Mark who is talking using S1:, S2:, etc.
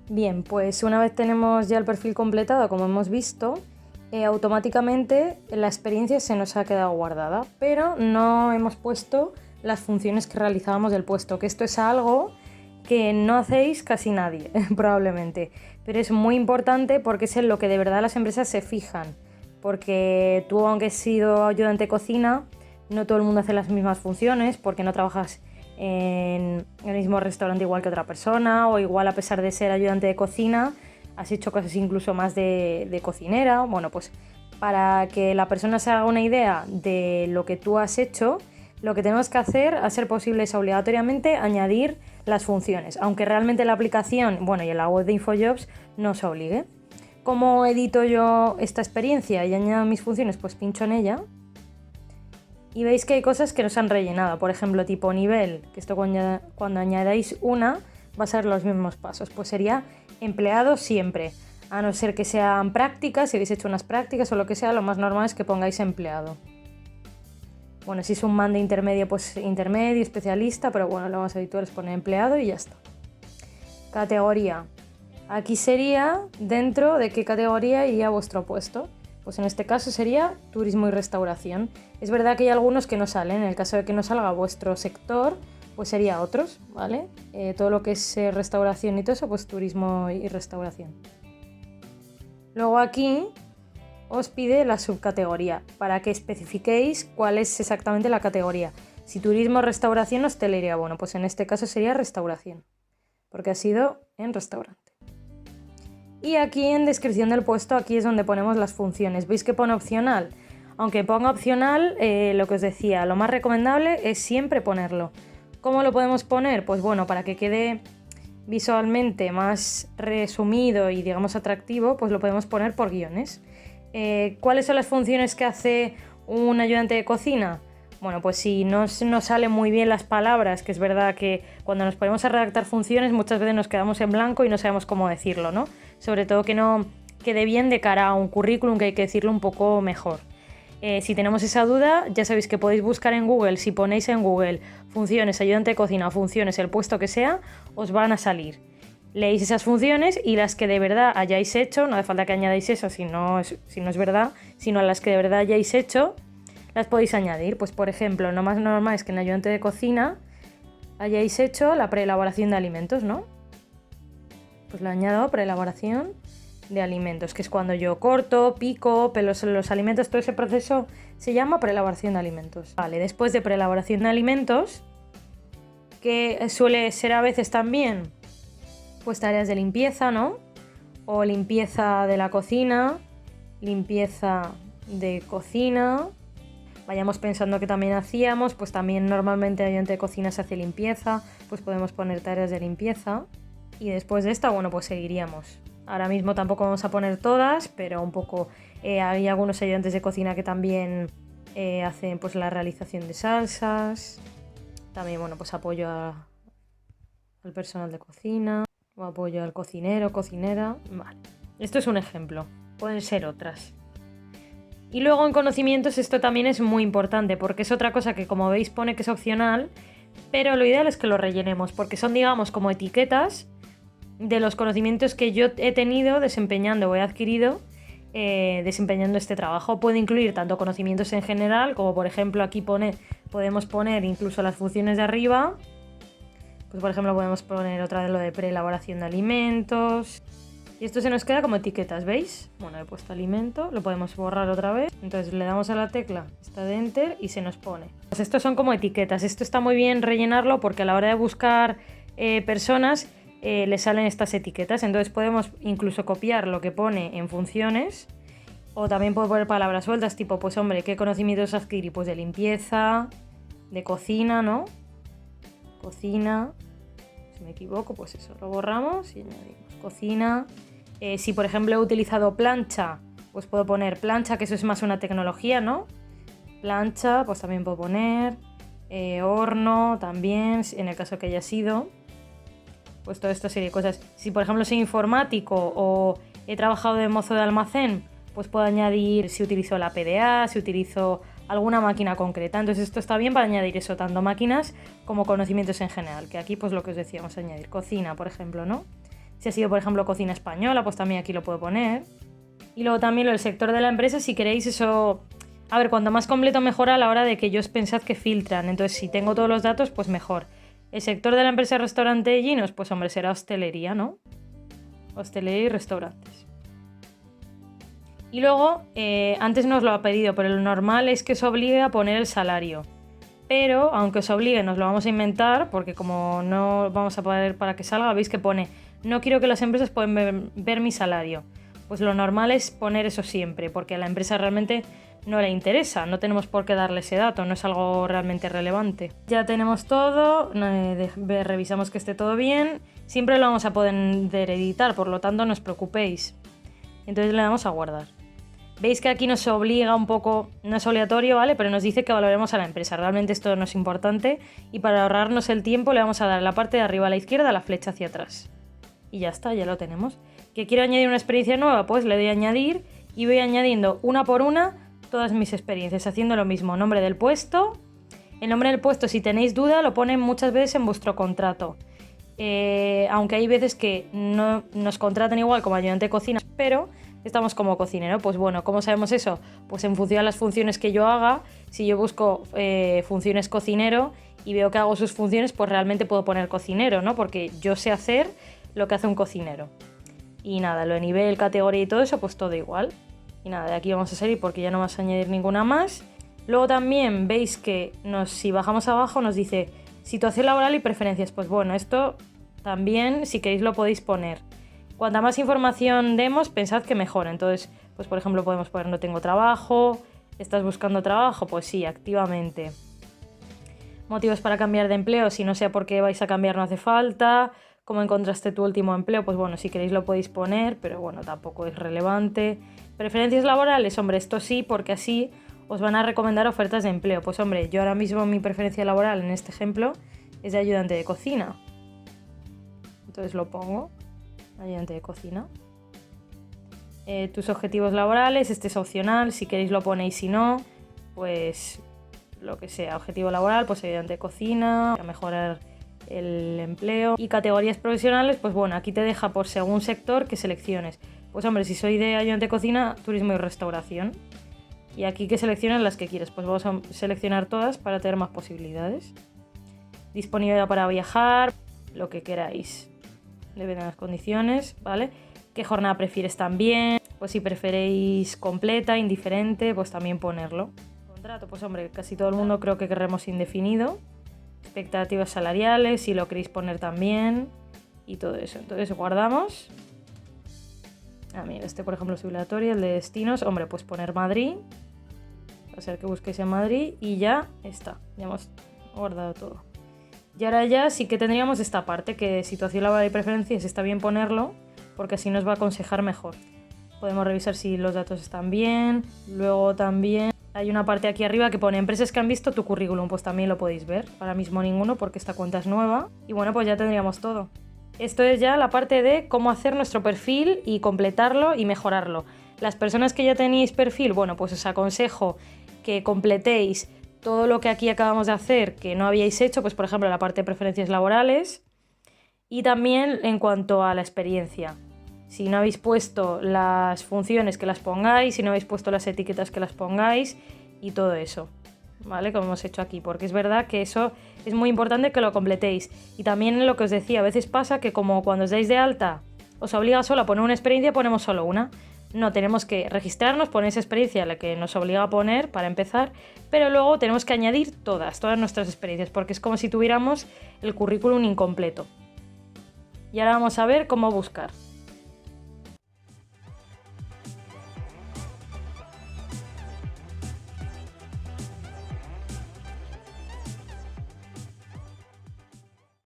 S1: Bien, pues una vez tenemos ya el perfil completado, como hemos visto, automáticamente la experiencia se nos ha quedado guardada, pero no hemos puesto las funciones que realizábamos del puesto, que esto es algo que no hacéis casi nadie, probablemente, pero es muy importante porque es en lo que de verdad las empresas se fijan, porque tú, aunque has sido ayudante de cocina, no todo el mundo hace las mismas funciones, porque no trabajas en el mismo restaurante igual que otra persona, o igual, a pesar de ser ayudante de cocina, has hecho cosas incluso más de cocinera. Bueno, pues para que la persona se haga una idea de lo que tú has hecho, lo que tenemos que hacer, a ser posible, es obligatoriamente añadir las funciones, aunque realmente la aplicación, bueno, y en la web de InfoJobs no se obligue. ¿Cómo edito yo esta experiencia y añado mis funciones? Pues pincho en ella y veis que hay cosas que no se han rellenado. Por ejemplo, tipo nivel, que esto cuando añadáis una va a ser los mismos pasos. Pues sería empleado siempre, a no ser que sean prácticas. Si habéis hecho unas prácticas o lo que sea, lo más normal es que pongáis empleado. Bueno, si es un mande intermedio, pues intermedio, especialista, pero bueno, lo más habitual es poner empleado y ya está. Categoría. Aquí sería dentro de qué categoría iría vuestro puesto. Pues en este caso sería turismo y restauración. Es verdad que hay algunos que no salen. En el caso de que no salga vuestro sector, pues sería otros, ¿vale? Todo lo que es restauración y todo eso, pues turismo y restauración. Luego aquí os pide la subcategoría para que especifiquéis cuál es exactamente la categoría. Si turismo, restauración, hostelería, bueno, pues en este caso sería restauración, porque ha sido en restaurante. Y aquí en descripción del puesto, aquí es donde ponemos las funciones. ¿Veis que pone opcional? Aunque ponga opcional, lo que os decía, lo más recomendable es siempre ponerlo. ¿Cómo lo podemos poner? Pues bueno, para que quede visualmente más resumido y digamos atractivo, pues lo podemos poner por guiones. ¿Cuáles son las funciones que hace un ayudante de cocina? Bueno, pues si no nos salen muy bien las palabras, que es verdad que cuando nos ponemos a redactar funciones muchas veces nos quedamos en blanco y no sabemos cómo decirlo, ¿no? Sobre todo que no quede bien de cara a un currículum, que hay que decirlo un poco mejor. Si tenemos esa duda, ya sabéis que podéis buscar en Google. Si ponéis en Google funciones ayudante de cocina o funciones el puesto que sea, os van a salir. Leéis esas funciones y las que de verdad hayáis hecho, no hace falta que añadáis esas si no es verdad, sino a las que de verdad hayáis hecho, las podéis añadir. Pues por ejemplo, lo más normal es que en ayudante de cocina hayáis hecho la preelaboración de alimentos, ¿no? Pues le añado preelaboración de alimentos, que es cuando yo corto, pico, pelo los alimentos, todo ese proceso se llama preelaboración de alimentos. Vale, después de preelaboración de alimentos, que suele ser a veces también pues tareas de limpieza, ¿no? O limpieza de la cocina, limpieza de cocina. Vayamos pensando que también hacíamos, pues también normalmente ayudante de cocina se hace limpieza, pues podemos poner tareas de limpieza. Y después de esta, bueno, pues seguiríamos. Ahora mismo tampoco vamos a poner todas, pero un poco hay algunos ayudantes de cocina que también hacen pues la realización de salsas. También, bueno, pues apoyo al personal de cocina. O apoyo al cocinero, cocinera. Vale. Esto es un ejemplo. Pueden ser otras. Y luego en conocimientos esto también es muy importante, porque es otra cosa que, como veis, pone que es opcional, pero lo ideal es que lo rellenemos, porque son, digamos, como etiquetas de los conocimientos que yo he tenido desempeñando o he adquirido desempeñando este trabajo. Puede incluir tanto conocimientos en general, como por ejemplo aquí podemos poner incluso las funciones de arriba. Pues por ejemplo podemos poner otra de lo de preelaboración de alimentos. Y esto se nos queda como etiquetas, ¿veis? Bueno, he puesto alimento, lo podemos borrar otra vez. Entonces le damos a la tecla esta de Enter y se nos pone. Pues estos son como etiquetas. Esto está muy bien rellenarlo porque a la hora de buscar personas le salen estas etiquetas. Entonces podemos incluso copiar lo que pone en funciones. O también puedo poner palabras sueltas tipo, pues hombre, ¿qué conocimientos adquirí? Pues de limpieza, de cocina, ¿no? Cocina, si me equivoco, pues eso, lo borramos y añadimos cocina. Si por ejemplo he utilizado plancha, pues puedo poner plancha, que eso es más una tecnología, ¿no? Plancha, pues también puedo poner horno, también, en el caso que haya sido. Pues toda esta serie de cosas. Si por ejemplo soy informático o he trabajado de mozo de almacén, pues puedo añadir si utilizo la PDA, si utilizo alguna máquina concreta. Entonces esto está bien para añadir eso, tanto máquinas como conocimientos en general, que aquí pues lo que os decíamos, añadir cocina, por ejemplo, ¿no? Si ha sido, por ejemplo, cocina española, pues también aquí lo puedo poner. Y luego también el sector de la empresa, si queréis eso... A ver, cuanto más completo mejor a la hora de que ellos pensad que filtran. Entonces, si tengo todos los datos, pues mejor. El sector de la empresa restaurante de Ginos, pues hombre, será hostelería, ¿no? Hostelería y restaurantes. Y luego, antes nos lo ha pedido, pero lo normal es que os obligue a poner el salario. Pero, aunque os obligue, nos lo vamos a inventar, porque como no vamos a poder para que salga, veis que pone, no quiero que las empresas puedan ver mi salario. Pues lo normal es poner eso siempre, porque a la empresa realmente no le interesa, no tenemos por qué darle ese dato, no es algo realmente relevante. Ya tenemos todo, revisamos que esté todo bien, siempre lo vamos a poder editar, por lo tanto no os preocupéis. Entonces le damos a guardar. Veis que aquí nos obliga un poco, no es obligatorio, ¿vale? Pero nos dice que valoremos a la empresa. Realmente esto no es importante y para ahorrarnos el tiempo le vamos a dar en la parte de arriba a la izquierda la flecha hacia atrás. Y ya está, ya lo tenemos. ¿Que quiero añadir una experiencia nueva? Pues le doy a añadir y voy añadiendo una por una todas mis experiencias, haciendo lo mismo. Nombre del puesto. El nombre del puesto, si tenéis duda, lo ponen muchas veces en vuestro contrato. Aunque hay veces que no nos contratan igual como ayudante de cocina, pero estamos como cocinero. Pues bueno, ¿cómo sabemos eso? Pues en función de las funciones que yo haga, si yo busco funciones cocinero y veo que hago sus funciones, pues realmente puedo poner cocinero, ¿no? Porque yo sé hacer lo que hace un cocinero. Y nada, lo de nivel, categoría y todo eso, pues todo igual. Y nada, de aquí vamos a salir porque ya no vas a añadir ninguna más. Luego también veis que si bajamos abajo nos dice situación laboral y preferencias. Pues bueno, esto también, si queréis, lo podéis poner. Cuanta más información demos, pensad que mejor. Entonces, pues por ejemplo, podemos poner no tengo trabajo, estás buscando trabajo, pues sí, activamente. Motivos para cambiar de empleo, si no sea porque vais a cambiar no hace falta. Cómo encontraste tu último empleo, pues bueno, si queréis lo podéis poner, pero bueno, tampoco es relevante. Preferencias laborales, hombre, esto sí, porque así os van a recomendar ofertas de empleo. Pues hombre, yo ahora mismo mi preferencia laboral en este ejemplo es de ayudante de cocina. Entonces lo pongo, ayudante de cocina. Tus objetivos laborales, este es opcional, si queréis lo ponéis, si no, pues lo que sea. Objetivo laboral, pues ayudante de cocina, a mejorar el empleo. Y categorías profesionales, pues bueno, aquí te deja por según sector que selecciones. Pues hombre, si soy de ayudante de cocina, turismo y restauración. Y aquí que selecciones las que quieres, pues vamos a seleccionar todas para tener más posibilidades. Disponibilidad para viajar, lo que queráis. Depende de las condiciones, ¿vale? ¿Qué jornada prefieres también? Pues si preferéis completa, indiferente, pues también ponerlo. Contrato, pues hombre, casi todo el mundo creo que querremos indefinido. Expectativas salariales, si lo queréis poner también. Y todo eso. Entonces guardamos. Mira, este por ejemplo es obligatorio, el de destinos. Hombre, pues poner Madrid. Va a ser que busquéis en Madrid y ya está. Ya hemos guardado todo. Y ahora ya sí que tendríamos esta parte, que situación laboral y preferencias está bien ponerlo, porque así nos va a aconsejar mejor. Podemos revisar si los datos están bien. Luego también hay una parte aquí arriba que pone empresas que han visto tu currículum, pues también lo podéis ver. Ahora mismo ninguno porque esta cuenta es nueva. Y bueno, pues ya tendríamos todo. Esto es ya la parte de cómo hacer nuestro perfil y completarlo y mejorarlo. Las personas que ya tenéis perfil, bueno, pues os aconsejo que completéis todo lo que aquí acabamos de hacer que no habíais hecho, pues por ejemplo la parte de preferencias laborales y también en cuanto a la experiencia. Si no habéis puesto las funciones, que las pongáis, si no habéis puesto las etiquetas, que las pongáis y todo eso, ¿vale? Como hemos hecho aquí, porque es verdad que eso es muy importante que lo completéis. Y también lo que os decía, a veces pasa que como cuando os dais de alta os obliga solo a poner una experiencia, ponemos solo una. No, tenemos que registrarnos, poner esa experiencia, la que nos obliga a poner para empezar, pero luego tenemos que añadir todas nuestras experiencias, porque es como si tuviéramos el currículum incompleto. Y ahora vamos a ver cómo buscar.